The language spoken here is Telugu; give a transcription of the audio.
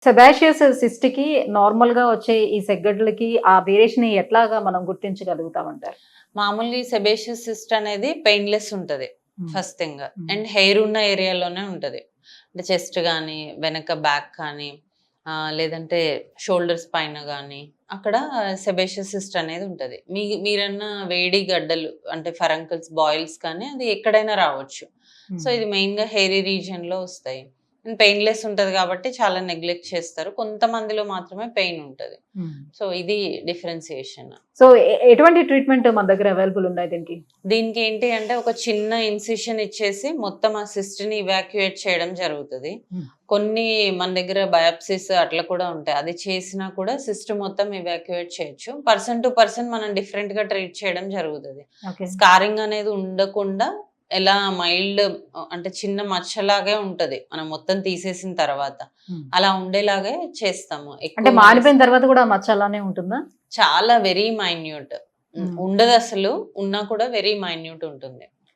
సెబాషియస్ సిస్ట్ కి నార్మల్ గా వచ్చే ఈ సెగ్గడ్లకి ఆ వేరియేషన్ ఎట్లాగా మనం గుర్తించగలుగుతామంటారు? మామూలుగా ఈ సెబేషియస్ సిస్ట్ అనేది పెయిన్‌లెస్ ఉంటది. హ్మ్. First thing. హ్మ్. అండ్ హెయిర్ ఉన్న ఏరియాలోనే ఉంటది. అంటే చెస్ట్ గానీ, వెనక బ్యాక్ కానీ, లేదంటే షోల్డర్స్ పైన గానీ, అక్కడ సెబేషియస్ సిస్ట్ అనేది ఉంటది. మీరన్న వేడి గడ్డలు అంటే ఫరంకిల్స్, బాయిల్స్ కానీ అది ఎక్కడైనా రావచ్చు. సో, హ్మ్. ఇది మెయిన్‌గా హెయిరీ రీజియన్‌లో వస్తాయి. అండ్ పెయిన్‌లెస్ ఉంటది కాబట్టి చాలా నెగ్లెక్ట్ చేస్తారు. కొంతమందిలో మాత్రమే పెయిన్ ఉంటది. హ్మ్. సో, ఇది డిఫరెన్షియేషన్. సో ఎటువంటి ట్రీట్మెంట్ మన దగ్గర అవైలబుల్ ఉన్నాయి దీనికి? దీనికేంటి అంటే ఒక చిన్న ఇన్సిషన్ ఇచ్చేసి మొత్తం ఆ సిస్ట్‌ని ఇవాక్యుయేట్ చేయడం జరుగుతది. హ్మ్. కొన్ని మన దగ్గర బయాప్సీస్ అట్లా కూడా ఉంటాయి. అది చేసినా కూడా సిస్ట్ మొత్తం ఇవాక్యుయేట్ చేయొచ్చు. పర్సన్ టు పర్సన్ మనం డిఫరెంట్‌గా ట్రీట్ చేయడం జరుగుతది. ఓకే. స్కారింగ్ అనేది ఉండకుండా ఎలా మైల్డ్ అంటే చిన్న మచ్చలాగే ఉంటది. మనం మొత్తం తీసేసిన తర్వాత. హ్మ్. అలా ఉండేలాగే చేస్తాము. అంటే ఎక్కువ మానిపోయిన తర్వాత కూడా మచ్చ అలానే ఉంటుందా? చాలా వెరీ మైన్యూట్. హ్మ్. ఉండదసలు. ఉన్నా కూడా వెరీ మైన్యూట్ ఉంటుంది.